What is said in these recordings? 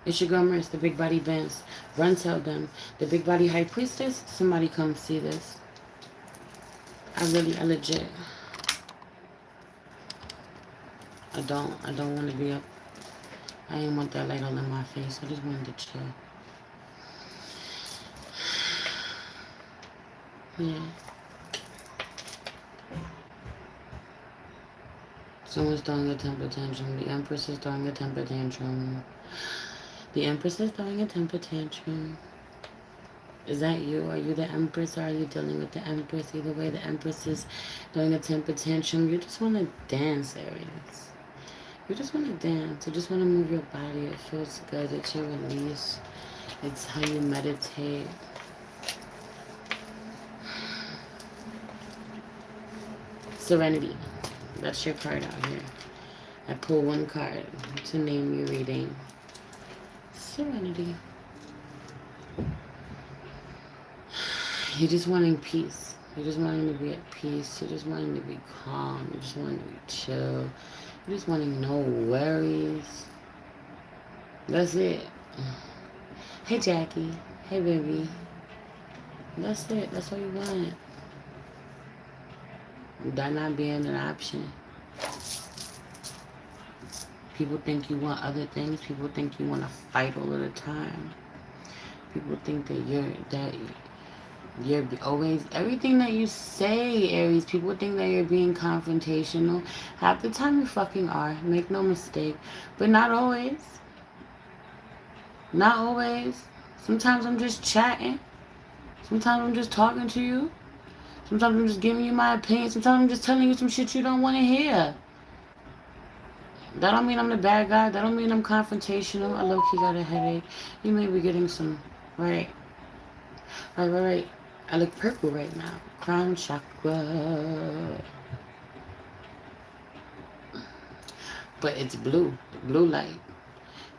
It's your girl Merce, the big body Vince. Run tell them. The big body high priestess, somebody come see this. I legit, I don't want to be up. I ain't want that light all in my face. I just wanted to chill. Yeah. Someone's throwing a temper tantrum. The Empress is throwing a temper tantrum. The Empress is throwing a temper tantrum. Is that you? Are you the Empress or are you dealing with the Empress? Either way, the Empress is throwing a temper tantrum. You just want to dance, Aries. You just want to dance. You just want to move your body. It feels good. It's your release. It's how you meditate. Serenity. That's your card out here. I pull one card to name your reading. Serenity. You're just wanting peace. You're just wanting to be at peace. You're just wanting to be calm. You're just wanting to be chill. You're just wanting no worries. That's it. Hey, Jackie. Hey, baby. That's it. That's all you want. That not being an option. People think you want other things. People think you want to fight all of the time. People think that you're always everything that you say, Aries. People think that you're being confrontational. Half the time you fucking are. Make no mistake, but not always. Not always. Sometimes I'm just chatting. Sometimes I'm just talking to you. Sometimes I'm just giving you my opinion. Sometimes I'm just telling you some shit you don't want to hear. That don't mean I'm the bad guy. That don't mean I'm confrontational. I low-key got a headache. You may be getting some. Right. Right. I look purple right now. Crown chakra. But it's blue. Blue light.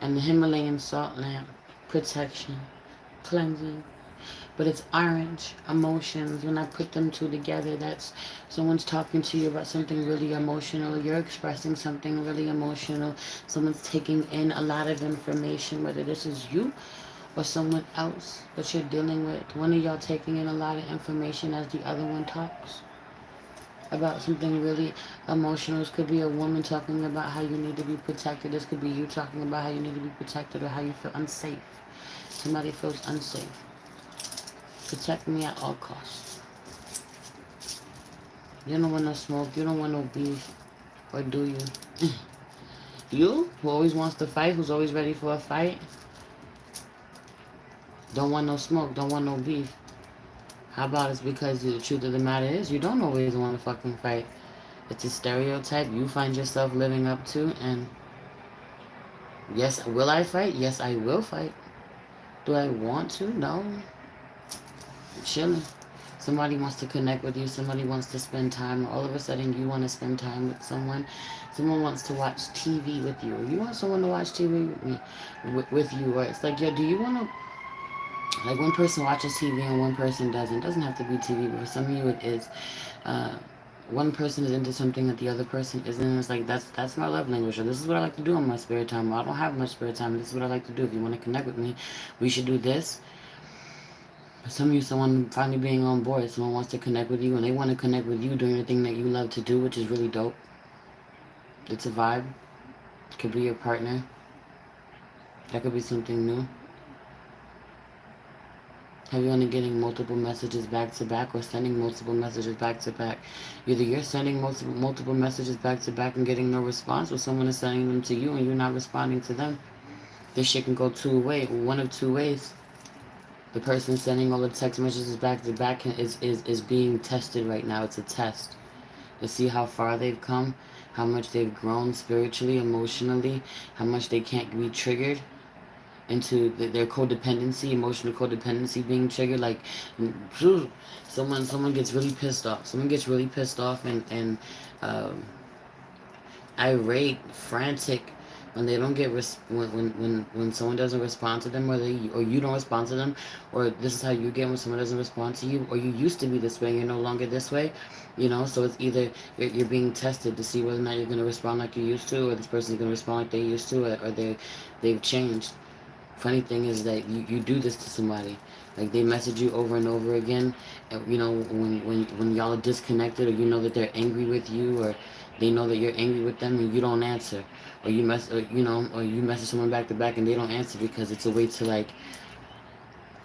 And the Himalayan salt lamp. Protection. Cleansing. But it's orange emotions. When I put them two together, that's someone's talking to you about something really emotional. You're expressing something really emotional. Someone's taking in a lot of information, whether this is you or someone else that you're dealing with. One of y'all taking in a lot of information as the other one talks about something really emotional. This could be a woman talking about how you need to be protected. This could be you talking about how you need to be protected or how you feel unsafe. Somebody feels unsafe. Protect me at all costs. You don't want no smoke. You don't want no beef. Or do you? You, who always wants to fight, who's always ready for a fight, don't want no smoke, don't want no beef. How about it's because the truth of the matter is you don't always want to fucking fight. It's a stereotype you find yourself living up to, and yes, will I fight? Yes, I will fight. Do I want to? No. I'm chilling. Somebody wants to connect with you. Somebody wants to spend time. All of a sudden, you want to spend time with someone. Someone wants to watch TV with you. Or you want someone to watch TV with me, with you. Or it's like, yo, do you want to? Like one person watches TV and one person doesn't. It doesn't have to be TV, but for some of you it is. Uh, one person is into something that the other person isn't. And it's like that's my love language. Or this is what I like to do in my spare time. Or I don't have much spare time. This is what I like to do. If you want to connect with me, we should do this. For some of you, someone finally being on board. Someone wants to connect with you, and they want to connect with you doing the thing that you love to do, which is really dope. It's a vibe. It could be your partner. That could be something new. Have you only getting multiple messages back to back or sending multiple messages back to back? Either you're sending multiple messages back to back and getting no response, or someone is sending them to you and you're not responding to them. This shit can go one of two ways. The person sending all the text messages back to back is being tested right now. It's a test to see how far they've come, how much they've grown spiritually, emotionally, how much they can't be triggered into their codependency, emotional codependency being triggered. Like someone gets really pissed off. Someone gets really pissed off and um, irate, frantic when they don't get when someone doesn't respond to them, or you don't respond to them, or this is how you get when someone doesn't respond to you, or you used to be this way and you're no longer this way. So it's either you're being tested to see whether or not you're going to respond like you used to, or this person's going to respond like they used to, or they've changed. Funny thing is that you do this to somebody. Like they message you over and over again. And, you know, when y'all are disconnected, or you know that they're angry with you, or they know that you're angry with them, and you don't answer, or you message someone back to back and they don't answer because it's a way to like,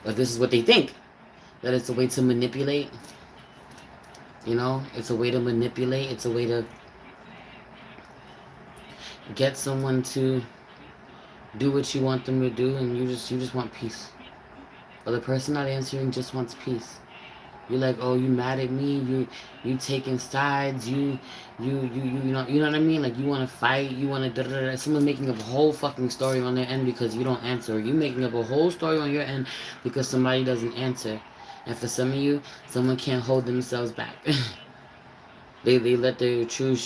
or this is what they think, that it's a way to manipulate. You know, it's a way to manipulate. It's a way to get someone to do what you want them to do, and you just want peace. Or the person not answering just wants peace. You're like, oh, you mad at me? You taking sides? You know what I mean? Like you want to fight? You want to da da da. Someone making up a whole fucking story on their end because you don't answer. Or you making up a whole story on your end because somebody doesn't answer. And for some of you, someone can't hold themselves back. They let their true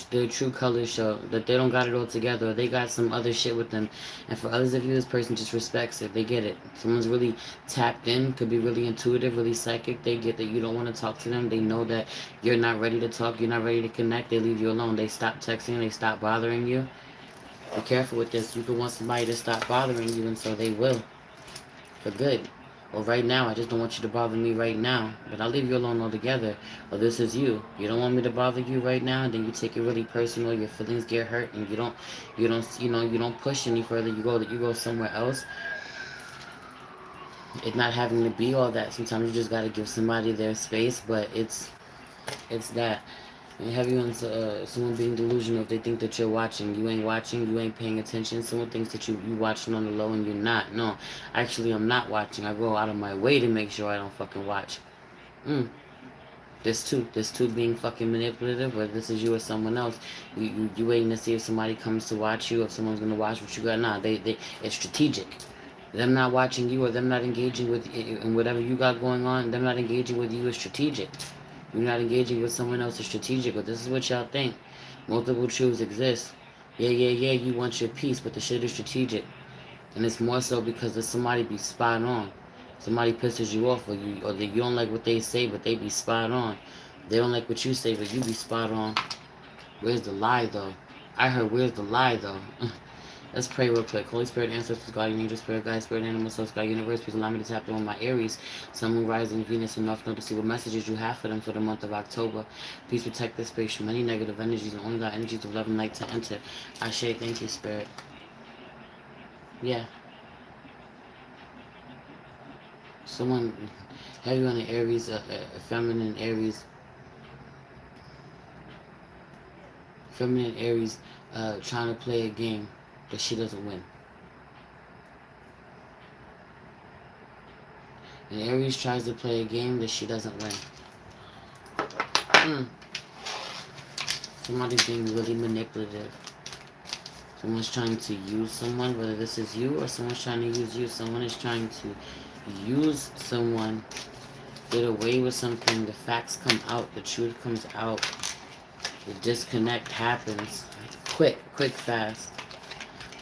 colors show, that they don't got it all together, or they got some other shit with them. And for others of you, this person just respects it. They get it. Someone's really tapped in, could be really intuitive, really psychic. They get that you don't want to talk to them. They know that you're not ready to talk, you're not ready to connect. They leave you alone. They stop texting, they stop bothering you. Be careful with this. You could want somebody to stop bothering you, and so they will, for good. Or right now, I just don't want you to bother me right now, but I'll leave you alone altogether. Or this is you. You don't want me to bother you right now, then you take it really personal. Your feelings get hurt, and you don't push any further. You go somewhere else. It not having to be all that. Sometimes you just gotta give somebody their space, but it's that. And have you on someone being delusional if they think that you're watching. You ain't watching, you ain't paying attention. Someone thinks that you watching on the low and you're not. No, actually I'm not watching. I go out of my way to make sure I don't fucking watch. Mm. This too being fucking manipulative, whether this is you or someone else. You waiting to see if somebody comes to watch you, if someone's gonna watch what you got. Nah, they it's strategic. Them not watching you, or them not engaging with in whatever you got going on, them not engaging with you is strategic. You're not engaging with someone else is strategic, but this is what y'all think. Multiple truths exist. Yeah, you want your peace, but the shit is strategic. And it's more so because if somebody be spot on. Somebody pisses you off, or you don't like what they say, but they be spot on. They don't like what you say, but you be spot on. Where's the lie, though? I heard, where's the lie, though? Let's pray real quick. Holy Spirit, ancestors, guardian angel, spirit, guide, spirit, animal, soul, sky, universe, please allow me to tap in with my Aries, Sun, Moon, Rising, Venus, and North Node to see what messages you have for them for the month of October. Please protect this space from any negative energies and only allow energies of love and light to enter. Ashe, thank you, spirit. Yeah. Someone, have you on an Aries, feminine Aries, trying to play a game that she doesn't win. And Aries tries to play a game that she doesn't win. Somebody's being really manipulative. Someone's trying to use someone, whether this is you or someone's trying to use you. Someone is trying to use someone, get away with something. The facts come out, the truth comes out. The disconnect happens. Quick, fast.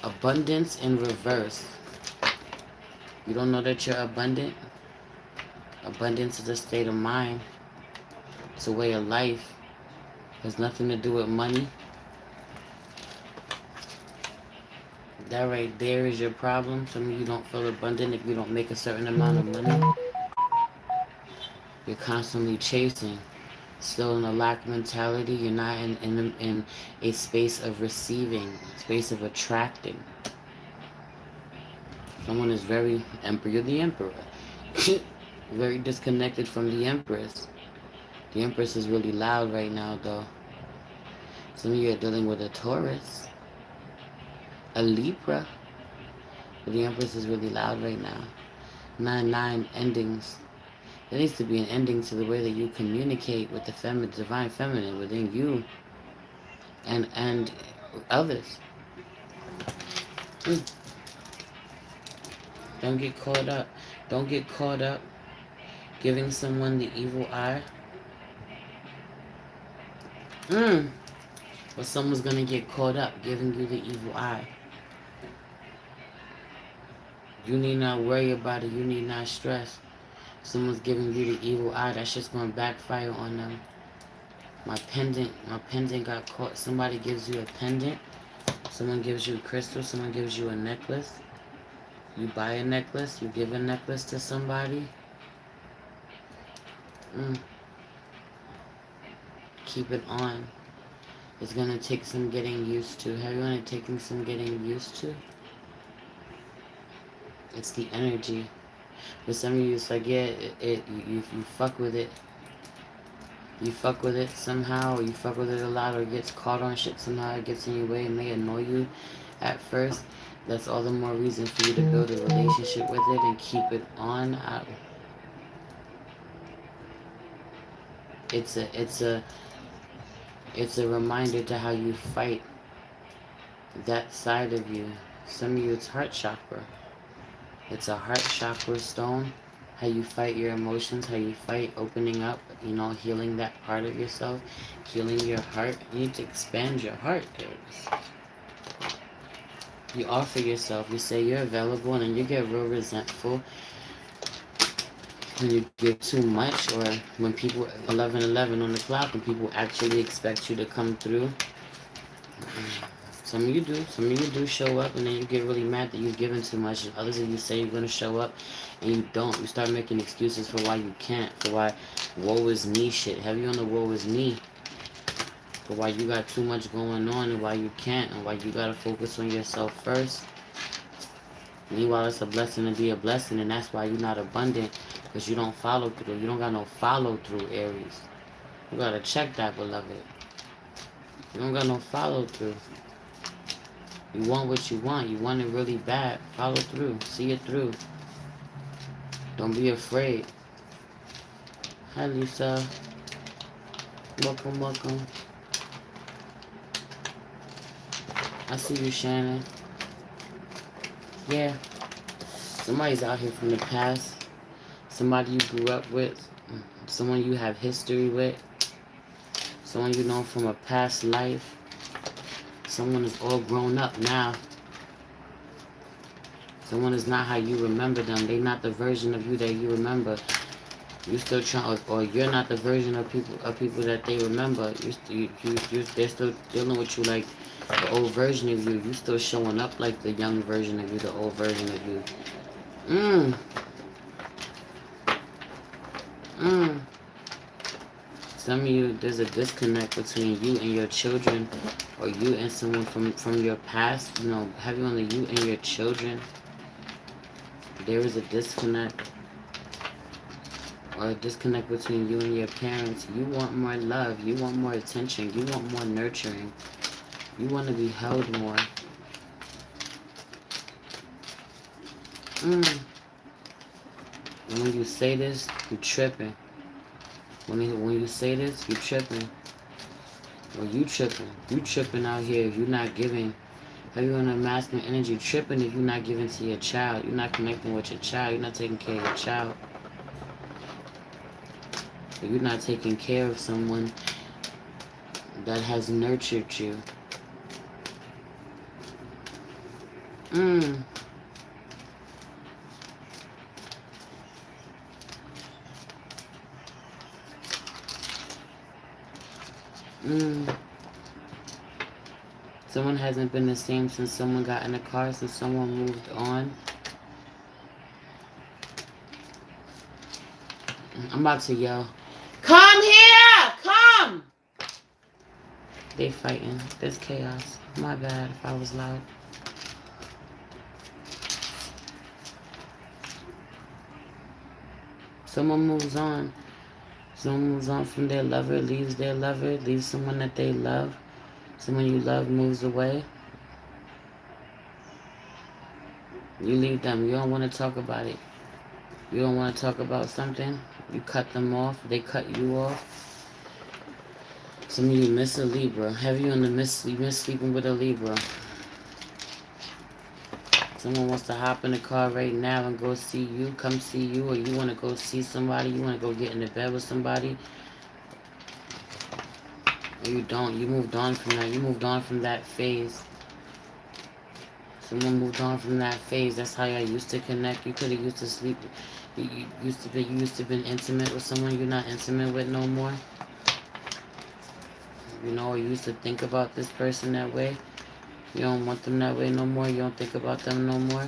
Abundance in reverse. You don't know that you're abundant? Abundance is a state of mind. It's a way of life. It has nothing to do with money. That right there is your problem. Some of you don't feel abundant if you don't make a certain amount of money. You're constantly chasing. Still in a lack mentality. You're not in a space of receiving, a space of attracting. Someone is very emperor. You're the emperor. Very disconnected from the empress. The empress is really loud right now, though. Some of you are dealing with a Taurus, a Libra. But the empress is really loud right now. 9 endings. There needs to be an ending to the way that you communicate with the divine feminine within you and others. Don't get caught up. Don't get caught up giving someone the evil eye. Or someone's gonna get caught up giving you the evil eye. You need not worry about it. You need not stress. Someone's giving you the evil eye. That shit's gonna backfire on them. My pendant got caught. Somebody gives you a pendant. Someone gives you a crystal. Someone gives you a necklace. You buy a necklace, you give a necklace to somebody. Mm, keep it on. It's gonna take some getting used to. Have you only taken some getting used to? It's the energy. For some of you, it's like, yeah, you fuck with it. You fuck with it somehow, or you fuck with it a lot, or it gets caught on shit somehow, it gets in your way, it may annoy you at first. That's all the more reason for you to build a relationship with it and keep it on. It's a it's a it's a reminder to how you fight that side of you. Some of you, it's heart chakra. It's a heart chakra stone. How you fight your emotions, how you fight opening up, healing that part of yourself, healing your heart. You need to expand your heart, Aries. You offer yourself, you say you're available, and then you get real resentful when you give too much, or when people, 11:11 on the clock, when people actually expect you to come through. Some of you do show up, and then you get really mad that you've given too much, and others of you say you're going to show up, and you don't. You start making excuses for why you can't, for why woe is me shit. Have you on the woe is me? For why you got too much going on, and why you can't, and why you got to focus on yourself first. Meanwhile, it's a blessing to be a blessing, and that's why you're not abundant, because you don't follow through. You don't got no follow through, Aries. You got to check that, beloved. You don't got no follow through. You want what you want. You want it really bad. Follow through. See it through. Don't be afraid. Hi, Lisa. Welcome, welcome. I see you, Shannon. Yeah. Somebody's out here from the past. Somebody you grew up with. Someone you have history with. Someone you know from a past life. Someone is all grown up now. Someone is not how you remember them. They're not the version of you that you remember. You still trying, or you're not the version of people that they remember. They're still dealing with you like the old version of you. You still showing up like the young version of you, the old version of you. Some of you, there's a disconnect between you and your children, or you and someone from your past. Have you on the you and your children? There is a disconnect, or a disconnect between you and your parents. You want more love. You want more attention. You want more nurturing. You want to be held more. And when you say this, you tripping. When you say this, you tripping. Or you tripping. You tripping out here if you're not giving. Have you on a masculine energy? Tripping if you're not giving to your child. You're not connecting with your child. You're not taking care of your child. If you're not taking care of someone that has nurtured you. Someone hasn't been the same since someone got in a car, since someone moved on. I'm about to yell. Come here! Come! They fighting. There's chaos. My bad if I was loud. Someone moves on. Someone moves on from their lover, leaves their lover, leaves someone that they love. Someone you love moves away. You leave them. You don't want to talk about it. You don't want to talk about something. You cut them off. They cut you off. Some of you miss a Libra. Have you on the you miss sleeping with a Libra? Someone wants to hop in the car right now and go see you, come see you, or you want to go see somebody, you want to go get into bed with somebody. Or you don't. You moved on from that. You moved on from that phase. Someone moved on from that phase. That's how y'all used to connect. You could have used to sleep. You used to been intimate with someone you're not intimate with no more. Or you used to think about this person that way. You don't want them that way no more. You don't think about them no more.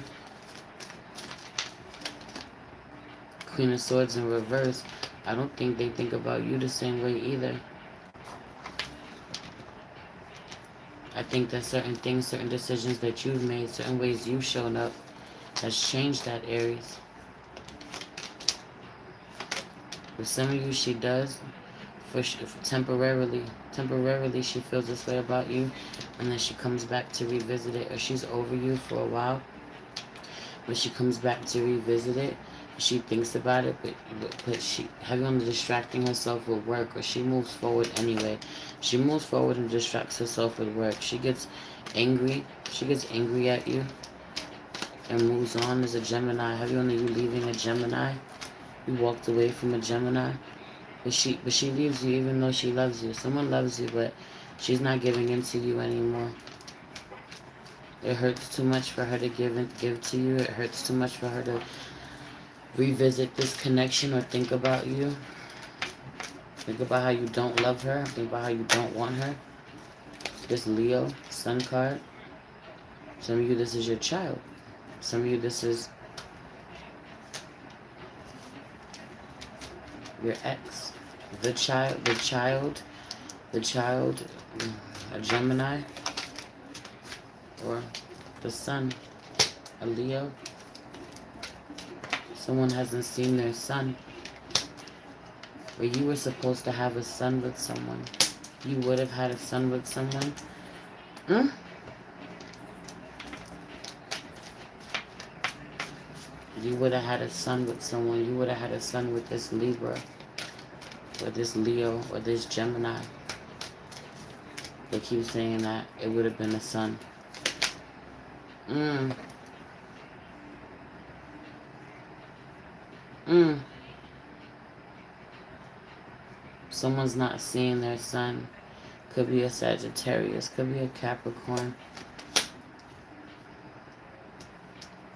Queen of Swords in reverse. I don't think they think about you the same way either. I think that certain things, certain decisions that you've made, certain ways you've shown up has changed that, Aries. For some of you, she does. For temporarily she feels this way about you, and then she comes back to revisit it, or she's over you for a while, but she comes back to revisit it. She thinks about it, but she heavy on distracting herself with work, or she moves forward anyway. She moves forward and distracts herself with work. She gets angry. She gets angry at you and moves on. As a Gemini, heavy on you leaving a Gemini. You walked away from a Gemini. But she leaves you even though she loves you. Someone loves you, but she's not giving in to you anymore. It hurts too much for her to give to you. It hurts too much for her to revisit this connection or think about you. Think about how you don't love her. Think about how you don't want her. This Leo, Sun card. Some of you, this is your child. Some of you, this is your ex. The child, a Gemini, or the sun, a Leo. Someone hasn't seen their son. Or you were supposed to have a son with someone. You would have had a son with someone. You would have had a son with someone. You would have had a son with this Libra, or this Leo, or this Gemini. They keep saying that it would have been a son. Someone's not seeing their son. Could be a Sagittarius. Could be a Capricorn.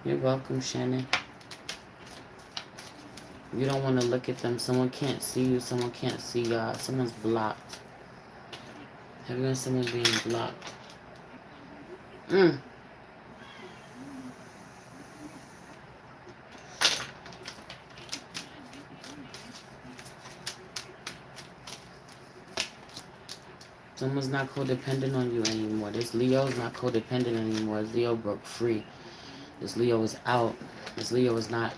You're welcome, Shannon. You don't want to look at them. Someone can't see you. Someone can't see y'all. Someone's blocked. Have you heard someone being blocked? Someone's not codependent on you anymore. This Leo's not codependent anymore. This Leo broke free. This Leo is out. This Leo is not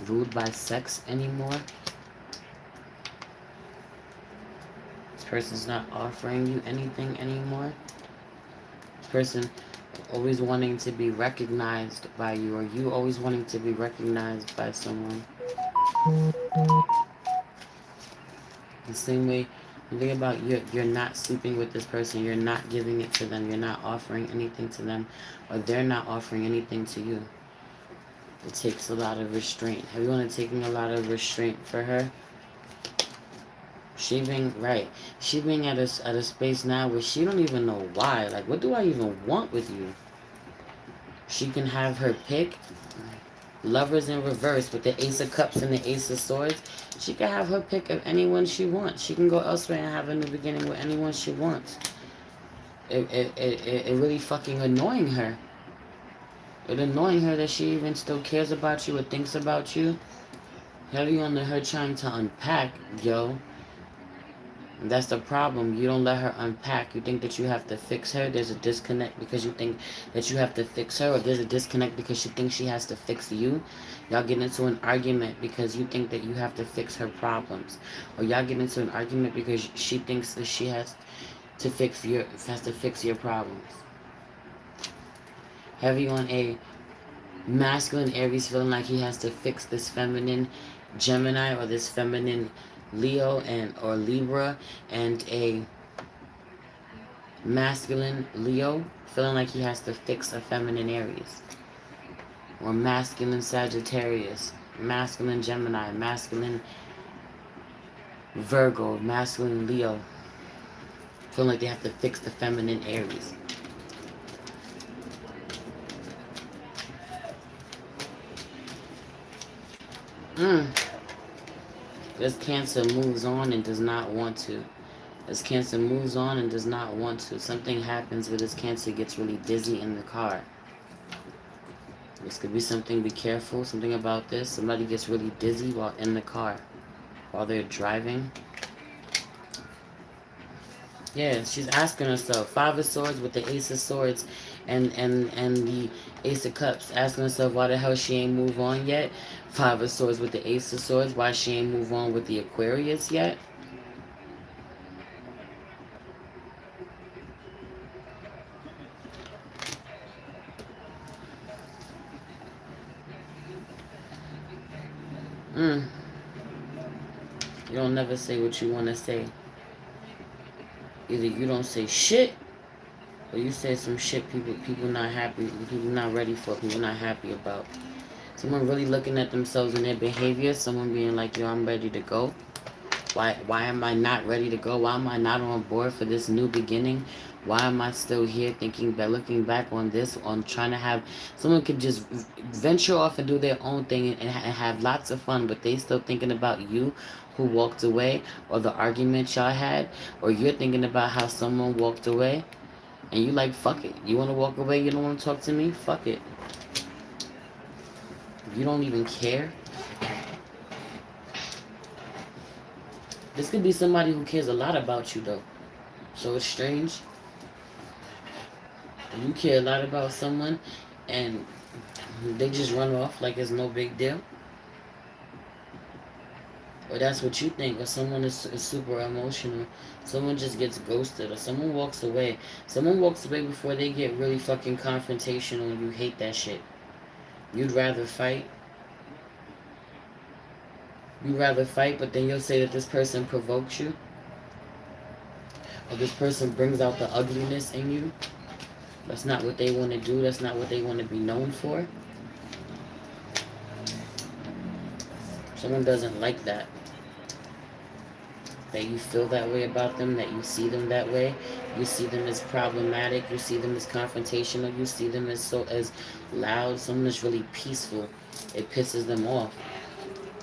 ruled by sex anymore. This person's not offering you anything anymore. This person always wanting to be recognized by you, or you always wanting to be recognized by someone. The same way, think about you're not sleeping with this person, you're not giving it to them, you're not offering anything to them, or they're not offering anything to you. It takes a lot of restraint. Have you been taking a lot of restraint for her? She being at a space now where she don't even know why. Like, what do I even want with you? She can have her pick. Lovers in reverse with the Ace of Cups and the Ace of Swords. She can have her pick of anyone she wants. She can go elsewhere and have a new beginning with anyone she wants. It really fucking annoying her. It annoying her that she even still cares about you or thinks about you. Heavy on her trying to unpack, yo. That's the problem. You don't let her unpack. You think that you have to fix her. There's a disconnect because you think that you have to fix her, or there's a disconnect because she thinks she has to fix you. Y'all get into an argument because you think that you have to fix her problems, or y'all get into an argument because she thinks that she has to fix your problems. Heavy on a masculine Aries feeling like he has to fix this feminine Gemini or this feminine Leo or Libra, and a masculine Leo feeling like he has to fix a feminine Aries, or masculine Sagittarius, masculine Gemini, masculine Virgo, masculine Leo feeling like they have to fix the feminine Aries. This Cancer moves on and does not want to. This Cancer moves on and does not want to. Something happens where this Cancer gets really dizzy in the car. This could be something, be careful, something about this. Somebody gets really dizzy while in the car, while they're driving. Yeah, she's asking herself. Five of Swords with the Ace of Swords and the Ace of Cups. Asking herself why the hell she ain't move on yet. Five of Swords with the Ace of Swords. Why she ain't move on with the Aquarius yet. Mm. You don't never say what you want to say. Either you don't say shit, or you say some shit people not happy, people not ready for, people not happy about. Someone really looking at themselves and their behavior. Someone being like, yo, I'm ready to go. Why am I not ready to go? Why am I not on board for this new beginning? Why am I still here thinking that, looking back on this, on trying to have, someone could just venture off and do their own thing and have lots of fun, but they still thinking about you who walked away, or the argument y'all had, or you're thinking about how someone walked away, and you like, fuck it. You want to walk away? You don't want to talk to me? Fuck it. You don't even care. This could be somebody who cares a lot about you, though. So it's strange. You care a lot about someone, and they just run off like it's no big deal. Or that's what you think. Or someone is super emotional. Someone just gets ghosted. Or someone walks away. Someone walks away before they get really fucking confrontational, and you hate that shit. You'd rather fight. You'd rather fight, but then you'll say that this person provokes you. Or this person brings out the ugliness in you. That's not what they want to do. That's not what they want to be known for. Someone doesn't like that. That you feel that way about them, that you see them that way. You see them as problematic. You see them as confrontational. You see them as loud. Someone that's really peaceful. It pisses them off.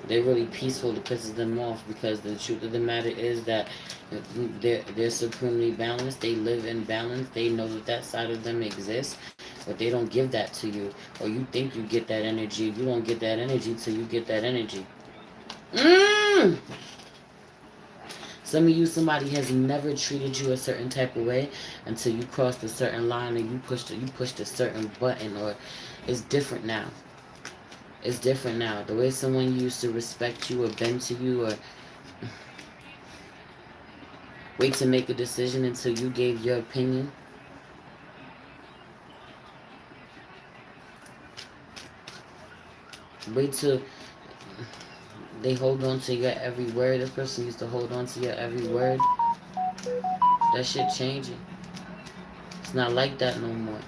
They're really peaceful. It pisses them off because the truth of the matter is that they're supremely balanced. They live in balance. They know that side of them exists, but they don't give that to you. Or you think you get that energy. You don't get that energy till you get that energy. Some of you, somebody has never treated you a certain type of way until you crossed a certain line, or you pushed a certain button, or it's different now. It's different now. The way someone used to respect you or bend to you or wait to make a decision until you gave your opinion. Wait till they hold on to your every word. This person used to hold on to your every word. That shit changing. It's not like that no more.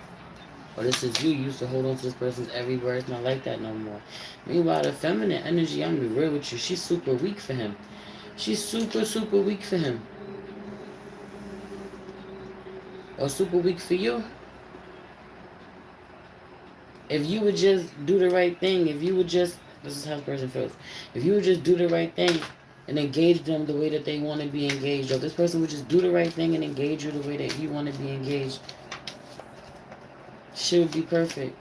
Or this is you used to hold on to this person's every word. It's not like that no more. Meanwhile, the feminine energy, I'm gonna be real with you, she's super weak for him. She's super, super weak for him. Or super weak for you. If you would just do the right thing, if you would just, this is how the person feels. If you would just do the right thing and engage them the way that they want to be engaged, or if this person would just do the right thing and engage you the way that you want to be engaged, shit would be perfect.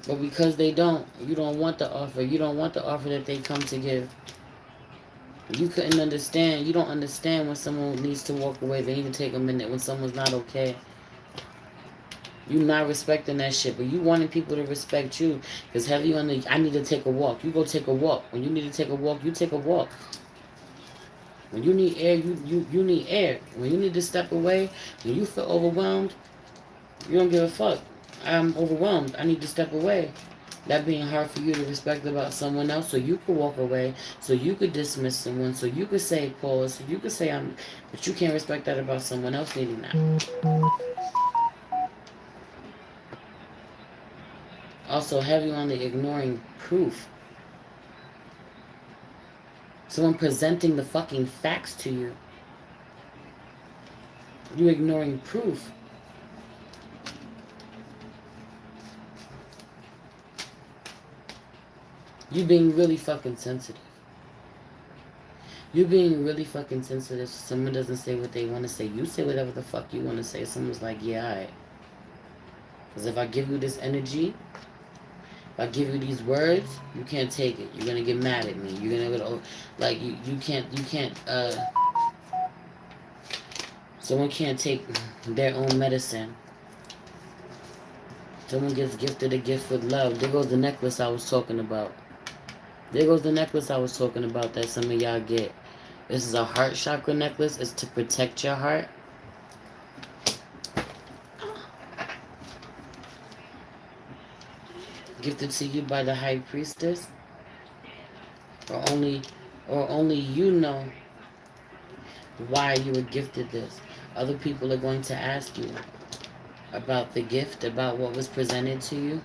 But because they don't, you don't want the offer. You don't want the offer that they come to give. You couldn't understand. You don't understand when someone needs to walk away. They need to take a minute when someone's not okay. You not respecting that shit, but you wanting people to respect you. Because heavy on the, I need to take a walk. You go take a walk. When you need to take a walk, you take a walk. When you need air, you need air. When you need to step away, when you feel overwhelmed, you don't give a fuck. I'm overwhelmed. I need to step away. That being hard for you to respect about someone else, so you could walk away, so you could dismiss someone, so you could say pause, so you could say I'm, but you can't respect that about someone else needing that. Also, heavy on the ignoring proof. Someone presenting the fucking facts to you. You ignoring proof. You being really fucking sensitive. You being really fucking sensitive. Someone doesn't say what they want to say. You say whatever the fuck you want to say. Someone's like, yeah, alright. Because if I give you this energy, If I give you these words, you can't take it. You're gonna get mad at me. You're gonna go like you can't. Someone can't take their own medicine. Someone gets gifted a gift with love. There goes the necklace I was talking about. There goes the necklace I was talking about that some of y'all get. This is a heart chakra necklace. It's to protect your heart. Gifted to you by the high priestess. Or only you know why you were gifted this. Other people are going to ask you about the gift, about what was presented to you.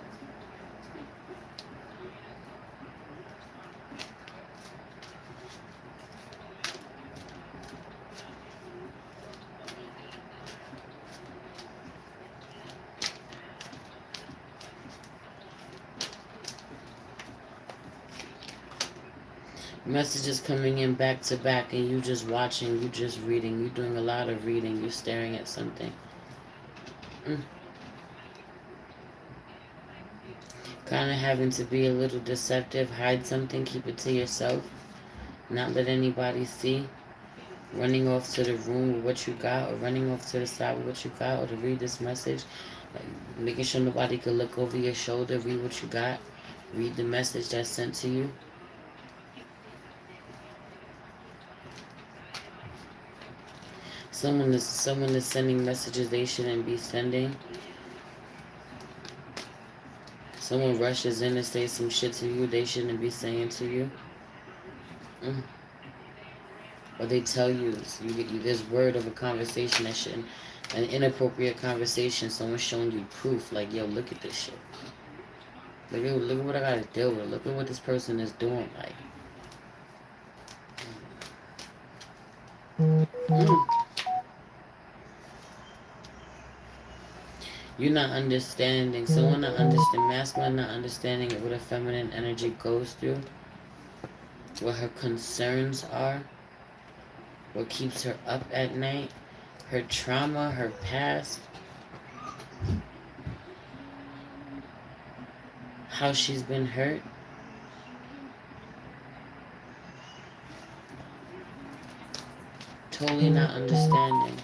Messages coming in back to back, and you just watching, you just reading, you doing a lot of reading, you staring at something. Kind of having to be a little deceptive, hide something, keep it to yourself, not let anybody see. Running off to the room with what you got, or running off to the side with what you got, or to read this message, like making sure nobody can look over your shoulder, read what you got, read the message that's sent to you. Someone is sending messages they shouldn't be sending. Someone rushes in to say some shit to you they shouldn't be saying to you. Or they tell you, you get this word of a conversation that shouldn't, an inappropriate conversation. Someone's showing you proof, like, yo, look at this shit. Look at what I gotta deal with. Look at what this person is doing. Like, you're not understanding. Someone not understand. Masculine not understanding what a feminine energy goes through. What her concerns are. What keeps her up at night. Her trauma, her past. How she's been hurt. Totally not understanding.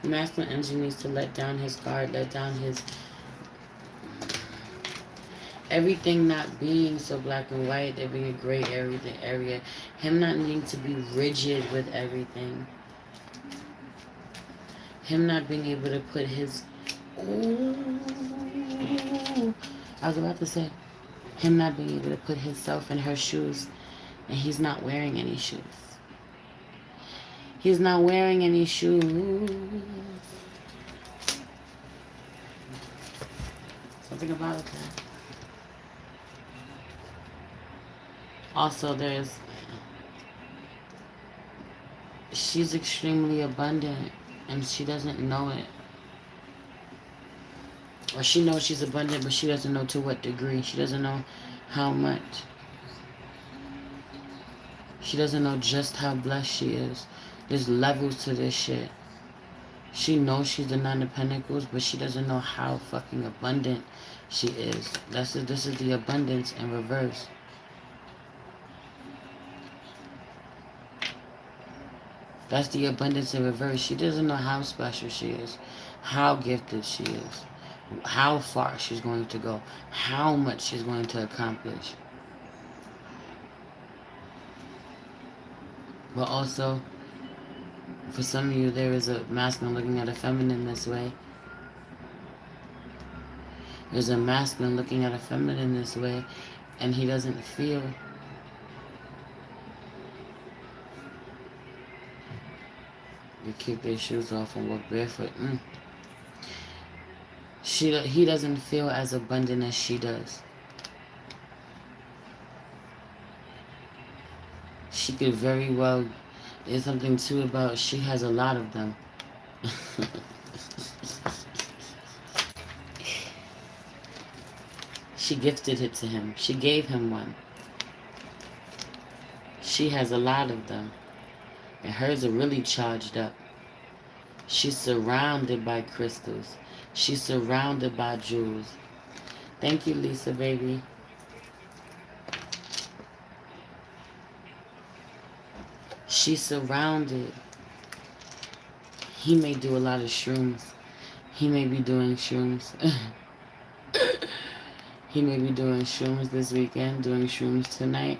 Masculine energy needs to let down his guard, let down his everything not being so black and white, there being a gray area, him not needing to be rigid with everything, him not being able to put his I was about to say him not being able to put himself in her shoes, and he's not wearing any shoes. He's not wearing any shoes. Something about that. Also, she's extremely abundant, and she doesn't know it. Or she knows she's abundant, but she doesn't know to what degree. She doesn't know how much. She doesn't know just how blessed she is. There's levels to this shit. She knows she's the Nine of Pentacles, but she doesn't know how fucking abundant she is. This is the abundance in reverse. That's the abundance in reverse. She doesn't know how special she is, how gifted she is, how far she's going to go, how much she's going to accomplish. But also, for some of you, there is a masculine looking at a feminine this way. There's a masculine looking at a feminine this way, and he doesn't feel they keep their shoes off and walk barefoot. He doesn't feel as abundant as she does. She could very well. There's something too about she has a lot of them. She gifted it to him. She gave him one. She has a lot of them. And hers are really charged up. She's surrounded by crystals. She's surrounded by jewels. Thank you, Lisa, baby. She's surrounded. He may do a lot of shrooms. He may be doing shrooms. He may be doing shrooms this weekend, doing shrooms tonight.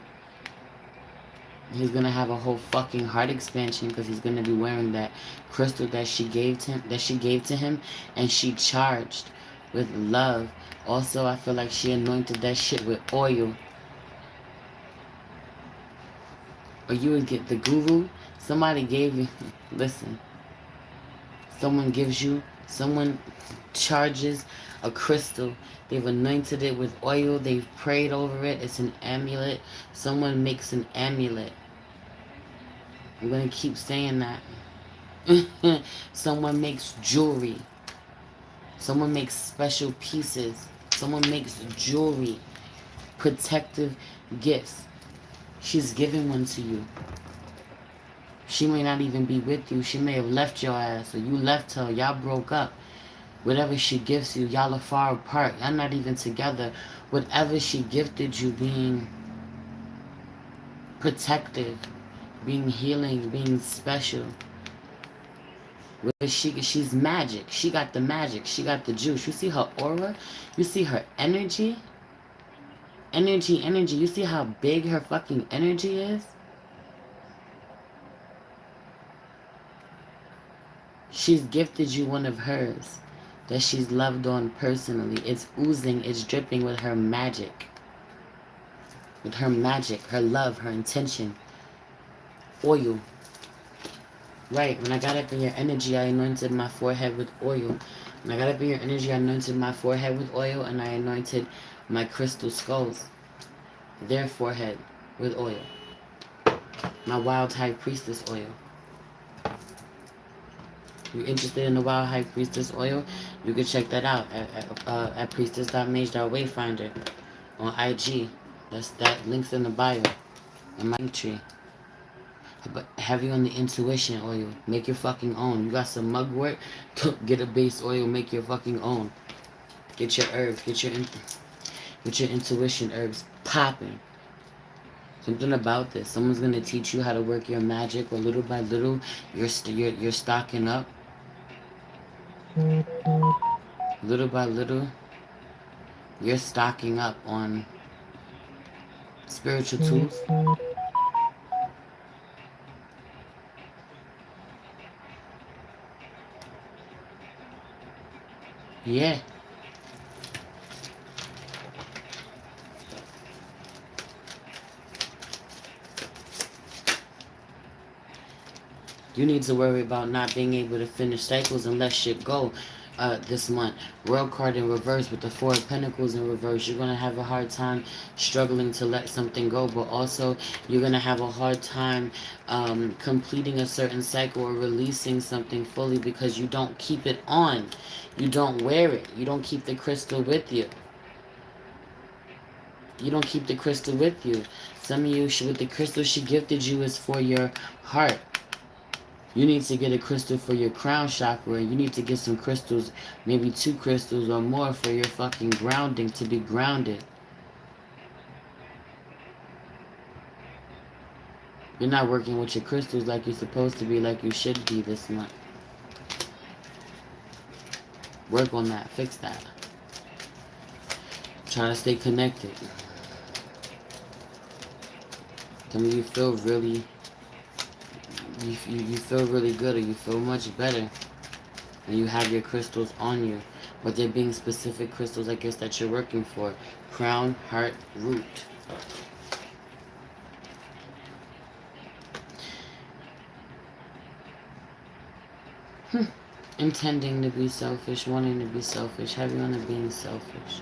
He's gonna have a whole fucking heart expansion because he's gonna be wearing that crystal that she gave to him, and she charged with love. Also, I feel like she anointed that shit with oil. Or you would get the guru. Somebody gave you. Listen. Someone charges a crystal. They've anointed it with oil. They've prayed over it. It's an amulet. Someone makes an amulet. I'm going to keep saying that. Someone makes jewelry. Someone makes special pieces. Someone makes jewelry. Protective gifts. She's giving one to you. She may not even be with you. She may have left your ass, or you left her. Y'all broke up. Whatever she gives you, y'all are far apart. Y'all not even together. Whatever she gifted you, being protective, being healing, being special. She's magic. She got the magic. She got the juice. You see her aura? You see her energy? Energy. You see how big her fucking energy is? She's gifted you one of hers that she's loved on personally. It's oozing, it's dripping with her magic. With her magic, her love, her intention. Oil. Right, when I got up in your energy, I anointed my forehead with oil. When I got up in your energy, I anointed my forehead with oil, and I anointed my crystal skulls, their forehead, with oil. My wild high priestess oil. You're interested in the wild high priestess oil? You can check that out at priestess.mage.wayfinder on IG. That link's in the bio. In my tree. But have you on the intuition oil. Make your fucking own. You got some mugwort? Get a base oil. Make your fucking own. Get your herbs. Get your intuition herbs popping. Something about this. Someone's gonna teach you how to work your magic, or little by little, you're stocking up. Little by little, you're stocking up on spiritual tools. Yeah. You need to worry about not being able to finish cycles and let shit go this month. World card in reverse with the Four of Pentacles in reverse. You're going to have a hard time struggling to let something go, but also you're going to have a hard time completing a certain cycle or releasing something fully because you don't keep it on. You don't wear it. You don't keep the crystal with you. You don't keep the crystal with you. Some of you, with the crystal she gifted you is for your heart. You need to get a crystal for your crown chakra. You need to get some crystals, maybe 2 crystals or more for your fucking grounding, to be grounded. You're not working with your crystals like you're supposed to be, like you should be this month. Work on that. Fix that. Try to stay connected. Some of you feel really... You feel really good, or you feel much better and you have your crystals on you, but they're being specific crystals, I guess, that you're working for. Crown, heart, root. Intending to be selfish, wanting to be selfish, heavy on the being selfish.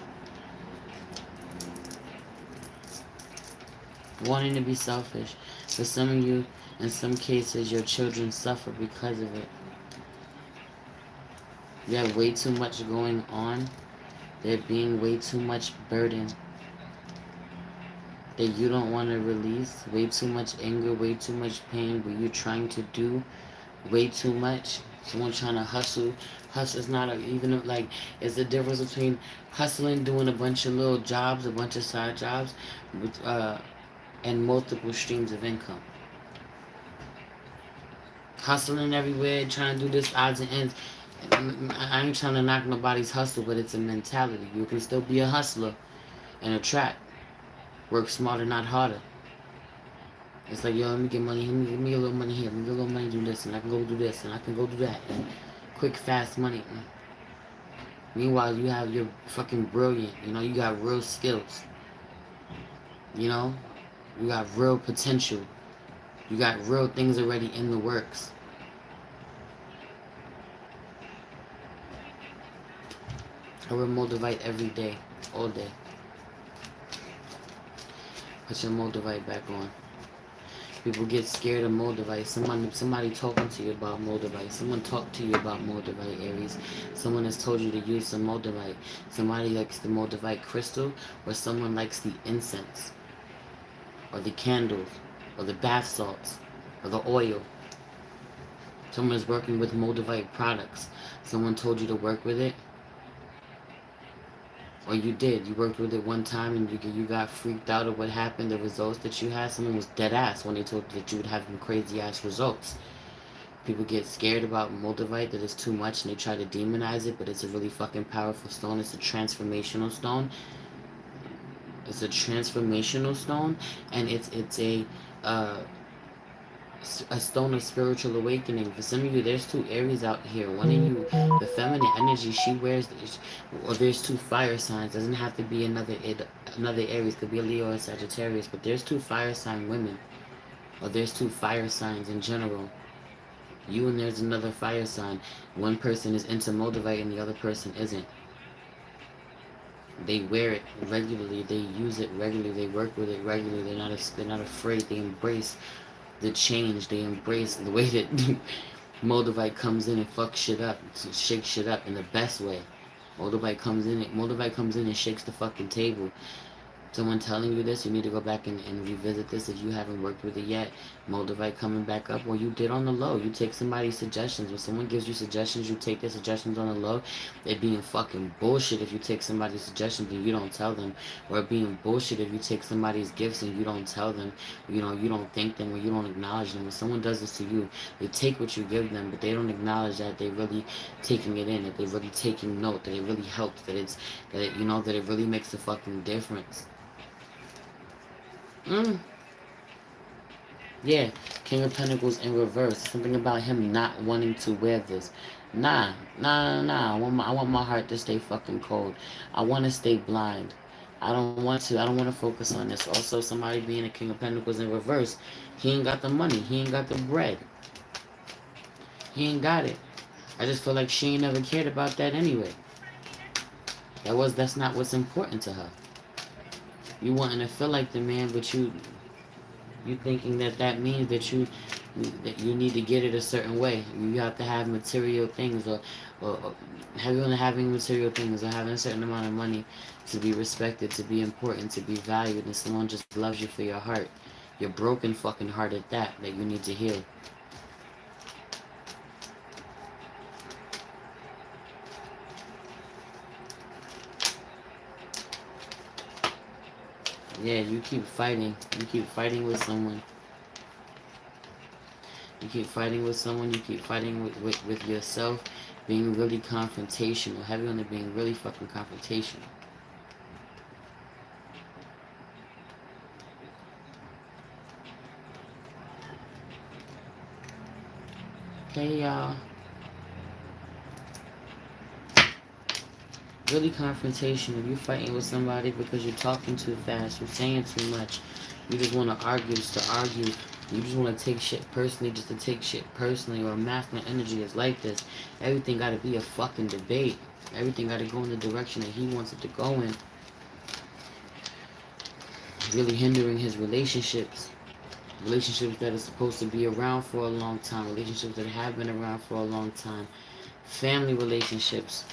Wanting to be selfish. For some of you, in some cases, your children suffer because of it. You have way too much going on. There being way too much burden. that you don't want to release. Way too much anger, way too much pain, where you're trying to do way too much. Someone trying to hustle. Hustle is not even like, it's the difference between hustling, doing a bunch of little jobs, a bunch of side jobs, with, and multiple streams of income. Hustling everywhere, trying to do this odds and ends. I ain't trying to knock nobody's hustle, but it's a mentality. You can still be a hustler and a trap. Work smarter, not harder. It's like, yo, let me get money, give me a little money here, let me get a little money, do this, and I can go do this, and I can go do that, and quick, fast money. Meanwhile, you have, you're fucking brilliant, you know, you got real skills, you know, you got real potential, you got real things already in the works. I wear Moldavite every day, all day. Put your Moldavite back on. People get scared of Moldavite. Somebody talking to you about Moldavite. Someone talked to you about Moldavite, Aries. Someone has told you to use some Moldavite. Somebody likes the Moldavite crystal, or someone likes the incense, or the candles, or the bath salts, or the oil. Someone is working with Moldavite products. Someone told you to work with it, or you did. You worked with it one time and you got freaked out at what happened, the results that you had. Someone was dead ass when they told you that you would have them crazy ass results. People get scared about Moldavite, that it's too much, and they try to demonize it, but it's a really fucking powerful stone. It's a transformational stone. It's a transformational stone, and it's uh, a stone of spiritual awakening. For some of you, there's two Aries out here. One of you, the feminine energy, she wears, or there's two fire signs. Doesn't have to be another Aries. Could be a Leo or a Sagittarius, but there's two fire sign women, or there's two fire signs in general. You and there's another fire sign. One person is into Moldavite and the other person isn't. They wear it regularly. They use it regularly. They work with it regularly. They're not afraid. They embrace the change. They embrace the way that Moldavite comes in and fucks shit up, shakes shit up in the best way. Moldavite comes in and shakes the fucking table. Someone telling you this, you need to go back and revisit this if you haven't worked with it yet. Moldavite coming back up, or you did on the low. You take somebody's suggestions. When someone gives you suggestions, you take their suggestions on the low. It being fucking bullshit if you take somebody's suggestions and you don't tell them. Or it being bullshit if you take somebody's gifts and you don't tell them. You know, you don't thank them or you don't acknowledge them. When someone does this to you, they take what you give them, but they don't acknowledge that they're really taking it in, that they're really taking note, that it really helps, that it really makes a fucking difference. Yeah, King of Pentacles in reverse. Something about him not wanting to wear this. Nah. I want my heart to stay fucking cold. I want to stay blind. I don't want to focus on this. Also, somebody being a King of Pentacles in reverse, he ain't got the money. He ain't got the bread. He ain't got it. I just feel like she ain't never cared about that anyway. That's not what's important to her. You wanting to feel like the man, but you thinking that means that you need to get it a certain way. You have to have material things, or having material things, or having a certain amount of money to be respected, to be important, to be valued, and someone just loves you for your heart, your broken fucking heart at that you need to heal. Yeah, you keep fighting. You keep fighting with someone. You keep fighting with someone. You keep fighting with yourself. Being really confrontational. Heavy on it being really fucking confrontational. Hey, y'all. Really confrontational. You're fighting with somebody because you're talking too fast. You're saying too much. You just want to argue just to argue. You just want to take shit personally just to take shit personally. Or masculine energy is like this. Everything got to be a fucking debate. Everything got to go in the direction that he wants it to go in. Really hindering his relationships. Relationships that are supposed to be around for a long time. Relationships that have been around for a long time. Family relationships.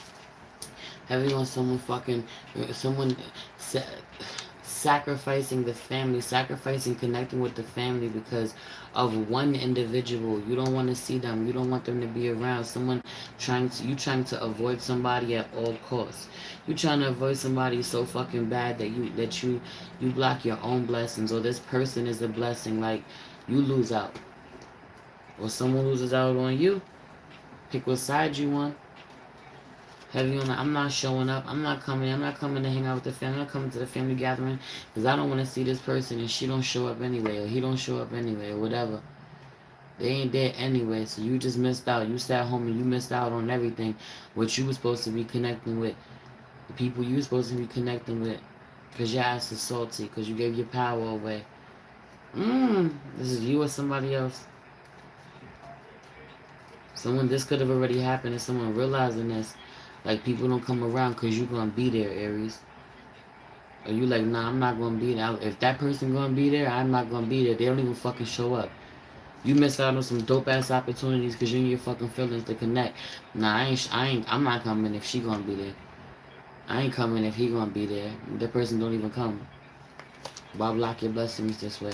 Having on someone sacrificing the family, sacrificing connecting with the family because of one individual. You don't want to see them. You don't want them to be around. Someone trying to avoid somebody at all costs. You trying to avoid somebody so fucking bad that you block your own blessings, or this person is a blessing. Like, you lose out, or someone loses out on you. Pick what side you want. Heavy on the, I'm not showing up. I'm not coming. I'm not coming to hang out with the family. I'm not coming to the family gathering because I don't want to see this person and she don't show up anyway, or he don't show up anyway, or whatever. They ain't there anyway, so you just missed out. You sat home and you missed out on everything. What you were supposed to be connecting with. The people you were supposed to be connecting with. Because your ass is salty. Because you gave your power away. This is you or somebody else. This could have already happened, and someone realizing this. Like, people don't come around because you're going to be there, Aries. Or you like, nah, I'm not going to be there. If that person going to be there, I'm not going to be there. They don't even fucking show up. You miss out on some dope-ass opportunities because you're in your fucking feelings to connect. Nah, I'm not coming if she going to be there. I ain't coming if he going to be there. That person don't even come. Why block your blessings this way?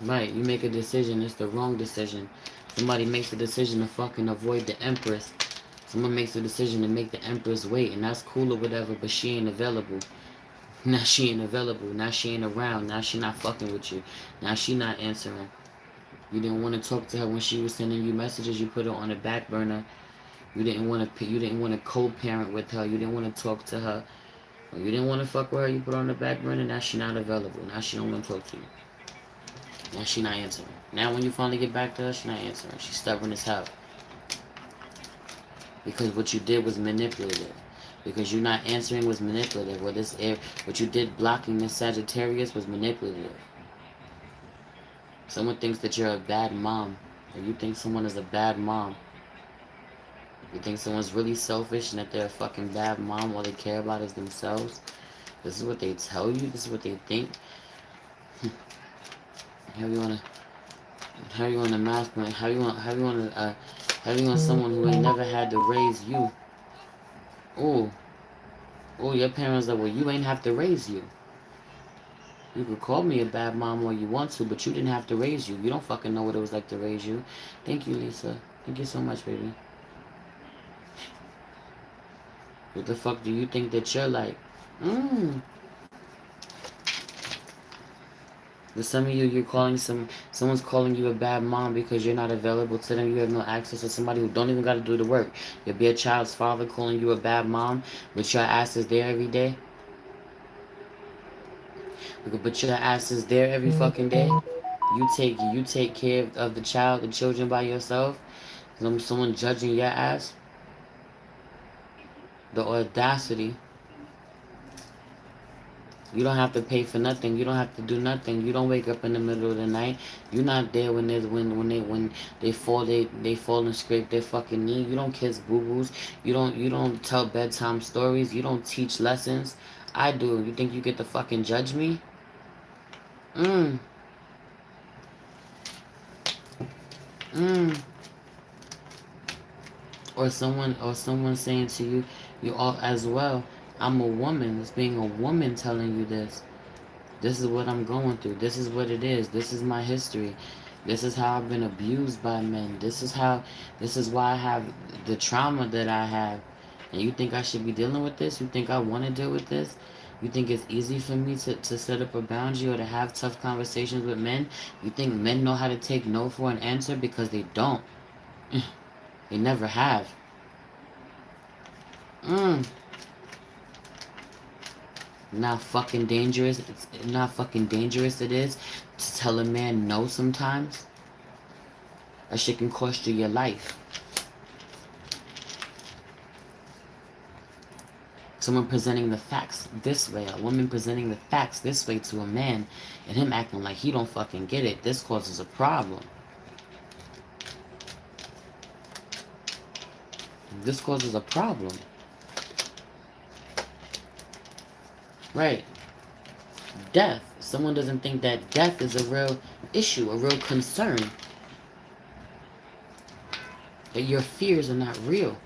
Right, you make a decision, it's the wrong decision. Somebody makes a decision to fucking avoid the empress. Someone makes a decision to make the empress wait, and that's cool or whatever, but she ain't available. Now she ain't available. Now she ain't around. Now she not fucking with you. Now she not answering. You didn't want to talk to her when she was sending you messages. You put her on the back burner. You didn't want to co-parent with her. You didn't want to talk to her. Or you didn't want to fuck with her. You put her on the back burner. Now she not available. Now she don't want to talk to you. Now she not answering. Now when you finally get back to her, she not answering. She's stubborn as hell. Because what you did was manipulative. Because you not answering was manipulative. What you did blocking this Sagittarius was manipulative. Someone thinks that you're a bad mom. Or you think someone is a bad mom. You think someone's really selfish and that they're a fucking bad mom. All they care about is themselves. This is what they tell you. This is what they think. How you want to masculine? How you want someone who ain't never had to raise you? Oh, your parents are, well, you ain't have to raise you. You could call me a bad mom all you want to, but you didn't have to raise you. You don't fucking know what it was like to raise you. Thank you, Lisa. Thank you so much, baby. What the fuck do you think that you're like? With some of you, someone's calling you a bad mom because you're not available to them. You have no access to somebody who don't even got to do the work. You'll be a child's father calling you a bad mom, but your ass is there every day. But your ass is there every fucking day. You take care of the children by yourself. Someone judging your ass. The audacity. You don't have to pay for nothing. You don't have to do nothing. You don't wake up in the middle of the night. You're not there when they fall and scrape their fucking knee. You don't kiss boo-boos. You don't tell bedtime stories. You don't teach lessons. I do. You think you get to fucking judge me? Or someone saying to you, you all as well. I'm a woman. It's being a woman telling you this. This is what I'm going through. This is what it is. This is my history. This is how I've been abused by men. This is why I have the trauma that I have. And you think I should be dealing with this? You think I want to deal with this? You think it's easy for me to set up a boundary or to have tough conversations with men? You think men know how to take no for an answer? Because they don't. They never have. Not fucking dangerous. It's not fucking dangerous it is to tell a man no sometimes. That shit can cost you your life. Someone presenting the facts this way, a woman presenting the facts this way to a man, and him acting like he don't fucking get it. This causes a problem. This causes a problem. Right. Death. Someone doesn't think that death is a real issue, a real concern. That your fears are not real.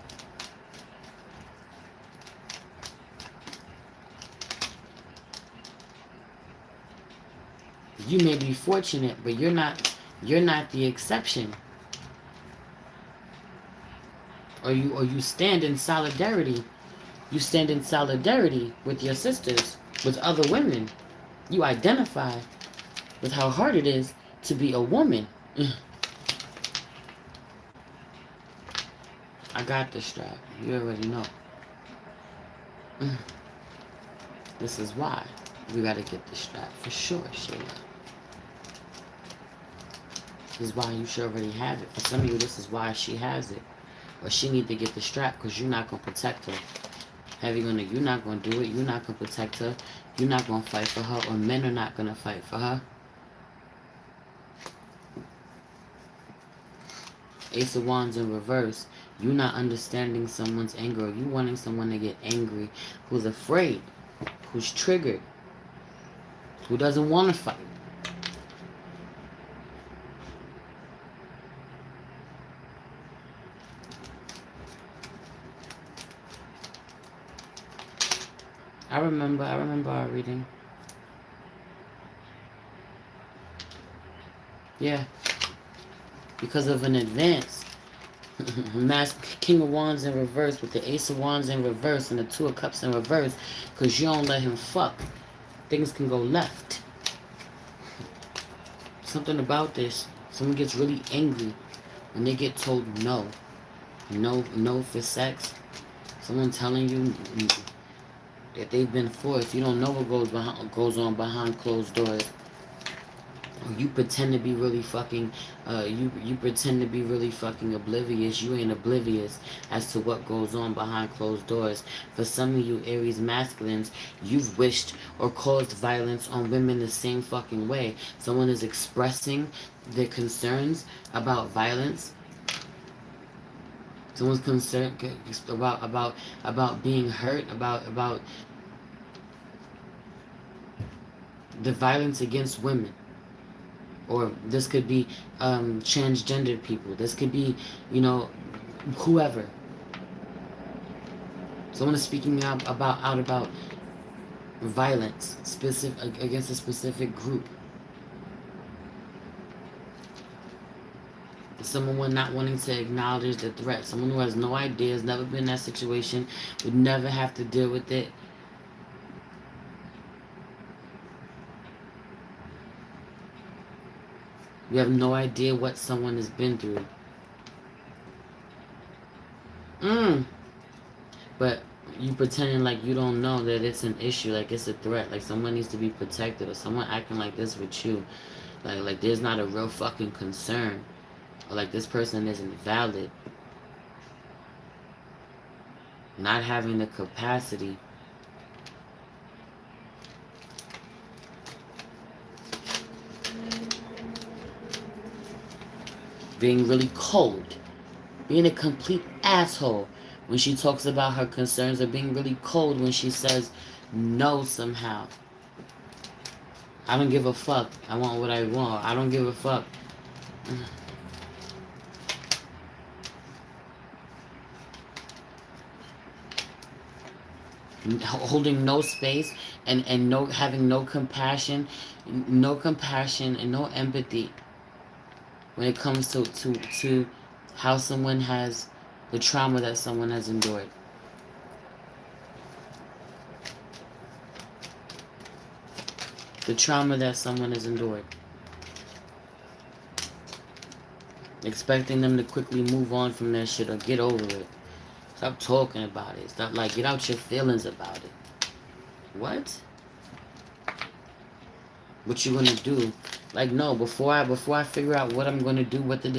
You may be fortunate, but you're not the exception. Or you stand in solidarity. You stand in solidarity with your sisters, with other women. You identify with how hard it is to be a woman. I got the strap. You already know. This is why we gotta get the strap for sure, Sheila. This is why you should already have it. For some of you, this is why she has it. Or she need to get the strap because you're not gonna protect her. You're not gonna do it. You're not gonna protect her. You're not gonna fight for her, or men are not gonna fight for her. Ace of Wands in reverse. You're not understanding someone's anger. You wanting someone to get angry, who's afraid, who's triggered, who doesn't want to fight. I remember our reading. Yeah. Because of an advance. King of Wands in reverse with the Ace of Wands in reverse and the Two of Cups in reverse. Because you don't let him fuck. Things can go left. Something about this. Someone gets really angry when they get told no. No for sex. Someone telling you that they've been forced. You don't know what goes on behind closed doors. You pretend to be really fucking, you pretend to be really fucking oblivious. You ain't oblivious as to what goes on behind closed doors. For some of you Aries masculines, you've wished or caused violence on women the same fucking way. Someone is expressing their concerns about violence. Someone's concerned about being hurt, about the violence against women. Or this could be transgendered people. This could be, whoever. Someone is speaking out about violence against a specific group. Someone not wanting to acknowledge the threat. Someone who has no idea, has never been in that situation, would never have to deal with it. You have no idea what someone has been through. But you pretending like you don't know that it's an issue, like it's a threat, like someone needs to be protected, or someone acting like this with you. Like there's not a real fucking concern. Or like this person isn't valid. Not having the capacity. Being really cold. Being a complete asshole when she talks about her concerns, or being really cold when she says no somehow. I don't give a fuck. I want what I want. I don't give a fuck. Holding no space and no having no compassion and no empathy when it comes to how someone has the trauma that someone has endured. The trauma that someone has endured. Expecting them to quickly move on from that shit or get over it. Stop talking about it. Stop, get out your feelings about it. What? What you gonna do? No, before I figure out what I'm gonna do, what the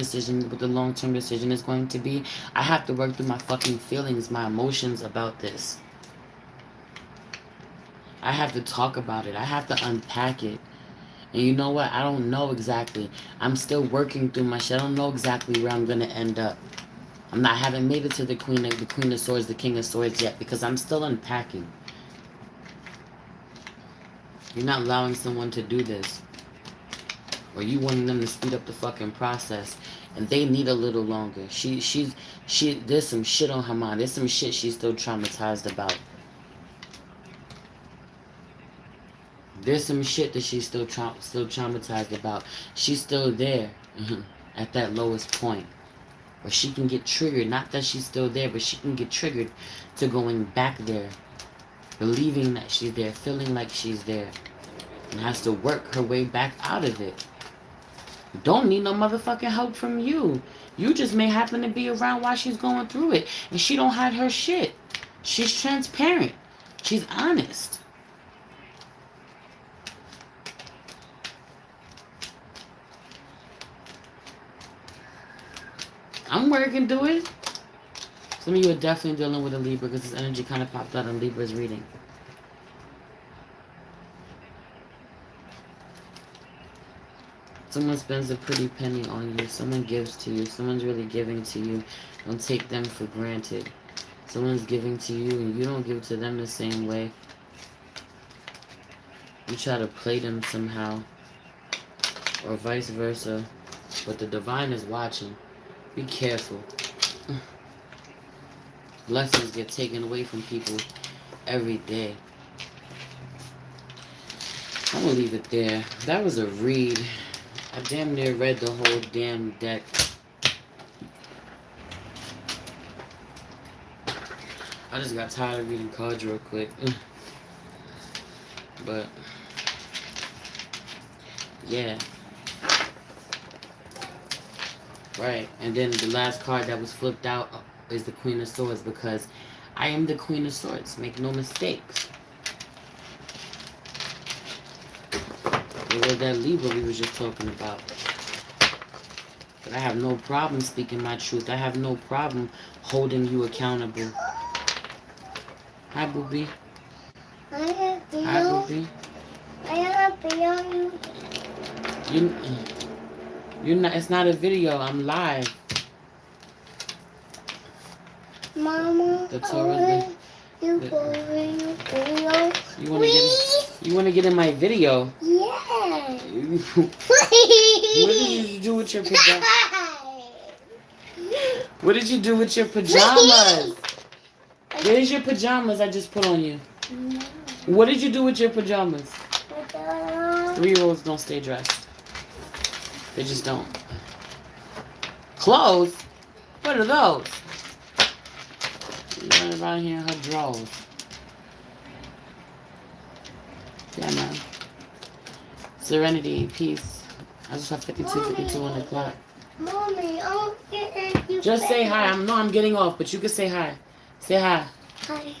long-term decision is going to be, I have to work through my fucking feelings, my emotions about this. I have to talk about it. I have to unpack it. And you know what? I don't know exactly. I'm still working through my shit. I don't know exactly where I'm gonna end up. I haven't made it to the Queen of Swords, the King of Swords yet, because I'm still unpacking. You're not allowing someone to do this. Or you wanting them to speed up the fucking process. And they need a little longer. There's some shit on her mind. There's some shit she's still traumatized about. There's some shit that she's still traumatized about. She's still there at that lowest point. Or she can get triggered. Not that she's still there, but she can get triggered to going back there. Believing that she's there. Feeling like she's there. And has to work her way back out of it. Don't need no motherfucking help from you. You just may happen to be around while she's going through it. And she don't hide her shit. She's transparent. She's honest. I'm working through it. Some of you are definitely dealing with a Libra because this energy kind of popped out on Libra's reading. Someone spends a pretty penny on you. Someone gives to you. Someone's really giving to you. Don't take them for granted. Someone's giving to you and you don't give to them the same way. You try to play them somehow. Or vice versa. But the divine is watching. Be careful. Blessings get taken away from people every day. I'm gonna leave it there. That was a read. I damn near read the whole damn deck. I just got tired of reading cards real quick. But yeah. Right, and then the last card that was flipped out is the Queen of Swords because I am the Queen of Swords. Make no mistakes. It was that Libra we were just talking about. But I have no problem speaking my truth. I have no problem holding you accountable. Hi, Booby. Hi, Booby. You're not. It's not a video. I'm live. Mama, the Torah. You want to get in my video? Yeah. What did you do with your pajamas? What did you do with your pajamas? Where's your pajamas I just put on you? No. What did you do with your pajamas? 3-year-olds don't stay dressed. They just don't. Clothes? What are those? Running around here in her drawers. Yeah, man. Serenity, peace. I just have 52 on the clock. Mommy, I'm getting you. Just say hi. I'm getting off, but you can say hi. Say hi. Hi.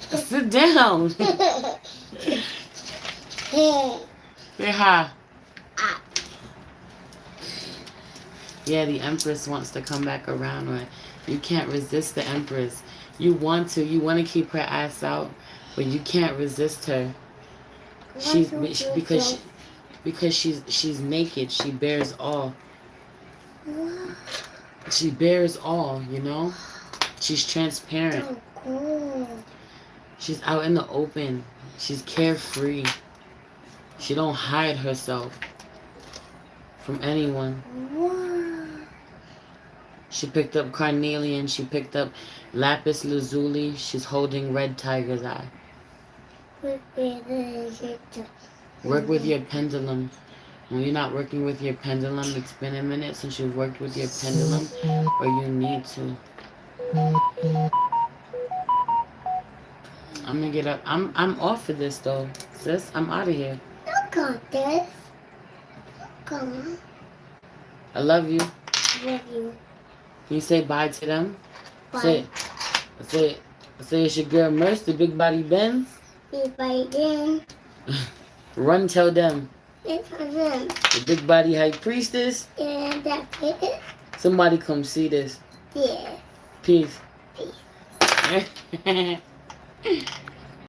Sit down. Say hi. Yeah, the Empress wants to come back around, or you can't resist the Empress. You want to keep her ass out, but you can't resist her. Because she's naked. She bears all. She bears all, you know? She's transparent. She's out in the open. She's carefree. She don't hide herself from anyone. She picked up carnelian. She picked up lapis lazuli. She's holding red tiger's eye. Work with your pendulum. When you're not working with your pendulum, it's been a minute since you've worked with your pendulum, or you need to. I'm gonna get up. I'm off of this though, sis. I'm out of here. I got this. Come on. I love you. Love you. Can you say bye to them? Bye. Say it's your girl Merce, the big body Benz. Big body Ben. Run, tell them. It's for them. The big body high priestess. And that's it. Somebody come see this. Yeah. Peace. Peace.